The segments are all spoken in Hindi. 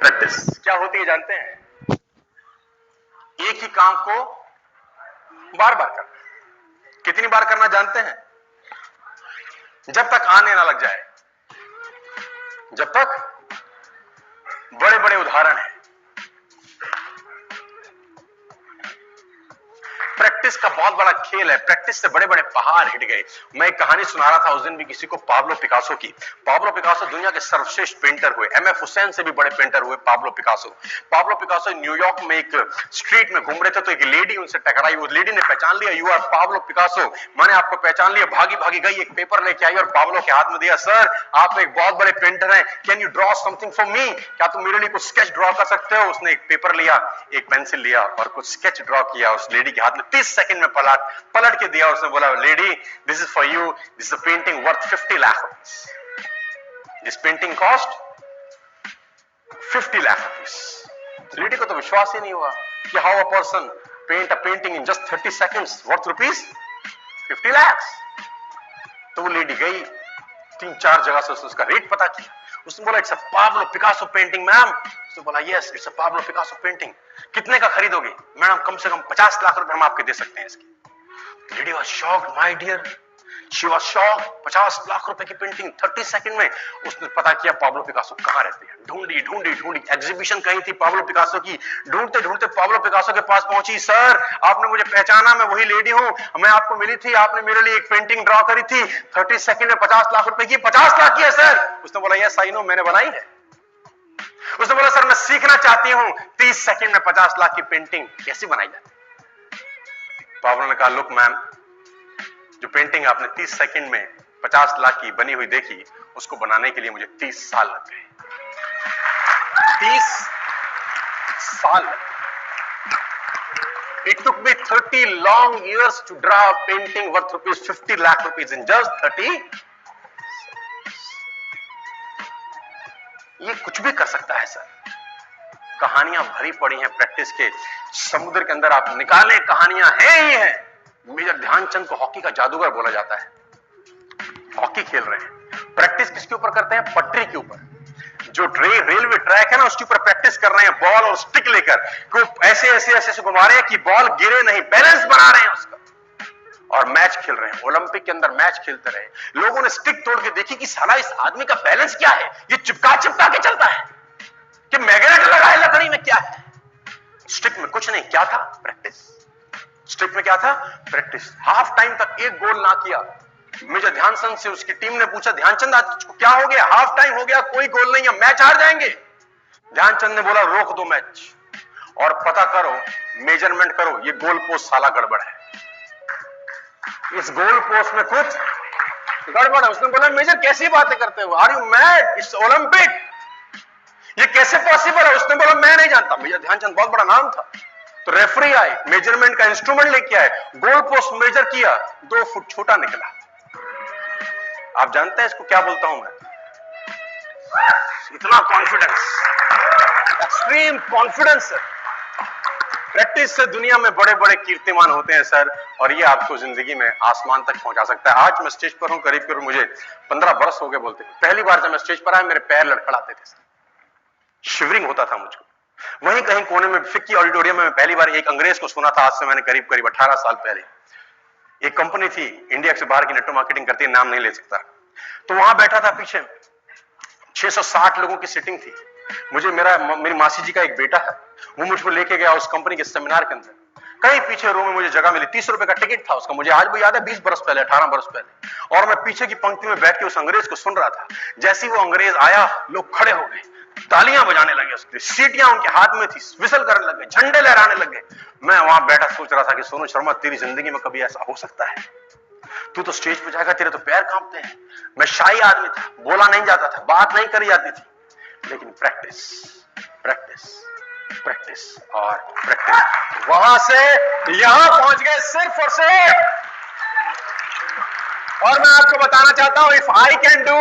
प्रैक्टिस क्या होती है जानते हैं? एक ही काम को बार बार करना। कितनी बार करना जानते हैं? जब तक आने ना लग जाए। जब तक बड़े बड़े उदाहरण हैं। प्रैक्टिस का बहुत बड़ा खेल है। प्रैक्टिस से बड़े बड़े पहाड़ हिट गए। मैं एक कहानी सुना रहा था उस दिन भी किसी को, पाब्लो पिकासो की। पाब्लो पिकासो दुनिया के सर्वश्रेष्ठ पेंटर हुए। एमएफ हुसैन से भी बड़े पेंटर हुए Pablo Picasso. Pablo Picasso New York में एक स्ट्रीट में घूम रहे थे तो एक लेडी उनसे टकराई। उस लेडी ने पहचान लिया, यू आर पाब्लो पिकासो, मैंने आपको पहचान लिया। भागी भागी गई, एक पेपर लेके आई और पाब्लो के हाथ में दिया। सर, आप एक बहुत बड़े पेंटर हैं, can you draw something for me? क्या तुम मेरे लिए कुछ स्केच ड्रॉ कर सकते हो? उसने एक पेपर लिया, एक पेंसिल लिया और कुछ स्केच ड्रॉ किया। उस लेडी के हाथ में 30 सेकंड में पलट के दिया। उसने बोला, lady, this is for you, this is a painting worth 50 lakh rupees. This painting cost 50 lakh rupees. Lady को तो विश्वास ही नहीं हुआ कि how a person paint a painting in just 30 seconds worth rupees 50 lakh. तो वो लेडी गई, 3-4 जगह से उसका रेट पता किया। उसने बोला, it's a Pablo Picasso painting ma'am. उसने बोला, yes, it's a Pablo Picasso painting. कितने का खरीदोगे? मैडम, कम से कम 50 लाख रुपए हम आपके दे सकते हैं इसकी। Lady was shocked, my dear, she was shocked. 50 lakh रुपए की पेंटिंग 30 सेकंड में। उसने पता किया पाब्लो पिकासो कहां रहते हैं। ढूंढी ढूंढी ढूंढी, एग्जीबिशन कहीं थी पाब्लो पिकासो की। ढूंढते ढूंढते पाब्लो पिकासो के पास पहुंची। सर, आपने मुझे पहचाना, मैं वही लेडी हूं, मैं आपको मिली थी, आपने मेरे लिए एक पेंटिंग ड्रॉ करी थी 30 सेकंड में 50 लाख रुपए की। 50 लाख की है सर। उसने बोला, यस आई नो, मैंने बनाई है। उसने बोला, सर मैं सीखना चाहती हूं 30 सेकंड में 50 लाख की पेंटिंग कैसे बनाई जाती। पाब्लो ने कहा, लुक मैम, जो पेंटिंग आपने 30 सेकंड में 50 लाख की बनी हुई देखी, उसको बनाने के लिए मुझे 30 साल लग गए। 30 साल। It took me 30 long years to draw a painting worth rupees 50 lakh rupees in just 30. ये कुछ भी कर सकता है सर। कहानियां भरी पड़ी हैं प्रैक्टिस के समुद्र के अंदर। आप निकाले, कहानियां हैं ही हैं। मेजर ध्यानचंद को हॉकी का जादूगर बोला जाता है। हॉकी खेल रहे हैं, प्रैक्टिस किसके ऊपर करते हैं? पटरी के ऊपर। जो रेलवे ट्रैक है ना, उसके ऊपर प्रैक्टिस कर रहे हैं। बॉल और स्टिक लेकर को ऐसे ऐसे ऐसे घुमा रहे हैं कि बॉल गिरे नहीं, बैलेंस बना रहे हैं उसका, और मैच खेल रहे हैं। ओलंपिक के अंदर मैच खेलते रहे। लोगों ने स्टिक तोड़ के देखी कि साला इस आदमी का बैलेंस क्या है, ये चिपका चिपका के चलता है कि मैग्नेट लगा है लकड़ी में, क्या है? स्टिक में कुछ नहीं, क्या था? प्रैक्टिस। स्टिक में क्या था? प्रैक्टिस। हाफ टाइम तक एक गोल ना किया। मेजर ध्यानचंद से उसकी टीम ने पूछा, ध्यानचंद आज क्या हो गया? हाफ टाइम हो गया, कोई गोल नहीं है, मैच हार जाएंगे। ध्यानचंद ने बोला, रोक दो मैच और पता करो, मेजरमेंट करो, ये गोल पोस्ट साला गड़बड़ है, इस गोल पोस्ट में कुछ गड़बड़ है। उसने बोला, मेजर कैसी बातें करते हो, are you mad, it's Olympic, ये कैसे पॉसिबल है? उसने बोला, मैं नहीं जानता। मेजर ध्यानचंद बहुत बड़ा नाम था। तो रेफरी आए, मेजरमेंट का इंस्ट्रूमेंट लेके आए, गोल पोस्ट मेजर किया, 2 फुट छोटा निकला। आप जानते हैं इसको क्या बोलता हूं मैं? इतना कॉन्फिडेंस, एक्सट्रीम कॉन्फिडेंस। प्रैक्टिस से दुनिया में बड़े बड़े कीर्तिमान होते हैं सर, और ये आपको जिंदगी में आसमान तक पहुंचा सकता है। आज मैं स्टेज पर हूं, करीब करीब मुझे 15 बरस हो गए बोलते। पहली बार जब मैं स्टेज पर आया, मेरे पैर लड़खड़ाते थे, शिवरिंग होता था मुझको। वहीं कहीं कोने में फिक्की ऑडिटोरियम में मैं पहली बार एक अंग्रेज को सुना था। आज से मैंने करीब करीब 18 साल पहले। एक कंपनी थी इंडिया से बाहर की, नेटवर्क मार्केटिंग करती है, नाम नहीं ले सकता। तो वहां बैठा था, पीछे 660 लोगों की सिटिंग थी। मेरी मासी जी का एक बेटा है, वो मुझको लेके गया उस कंपनी के सेमिनार के अंदर। कहीं पीछे रो में मुझे जगह मिली, 30 रुपए का टिकट था उसका, मुझे आज भी याद है, 20 बरस पहले, 18 बरस पहले। और मैं पीछे की पंक्ति में बैठ के उस अंग्रेज को सुन रहा था। जैसे ही वो अंग्रेज आया, लोग खड़े हो गए, तालियां बजाने लगे, उसकी सीटियां उनके हाथ में थी, विसल करने लगे, झंडे लहराने लगे। मैं वहां बैठा सोच रहा था कि सोनू शर्मा, तेरी जिंदगी में कभी ऐसा हो सकता है? तू तो स्टेज पे जाएगा, तेरे तो पैर कांपते हैं। मैं शाही आदमी था, बोला नहीं जाता था, बात नहीं करी जाती थी, लेकिन प्रैक्टिस प्रैक्टिस प्रैक्टिस और प्रैक्टिस, वहां से यहां पहुंच गए सिर्फ और सिर्फ। और मैं आपको बताना चाहता हूं, if I can do,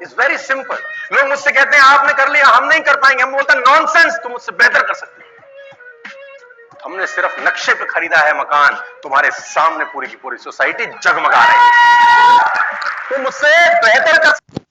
it's very simple. लोग मुझसे कहते हैं आपने कर लिया, हम नहीं कर पाएंगे। हम बोलते हैं नॉनसेंस, तुम मुझसे बेहतर कर सकते हो। हमने सिर्फ नक्शे पे खरीदा है मकान, तुम्हारे सामने पूरी की पूरी सोसाइटी जगमगा रही है। तुम मुझसे बेहतर कर सकते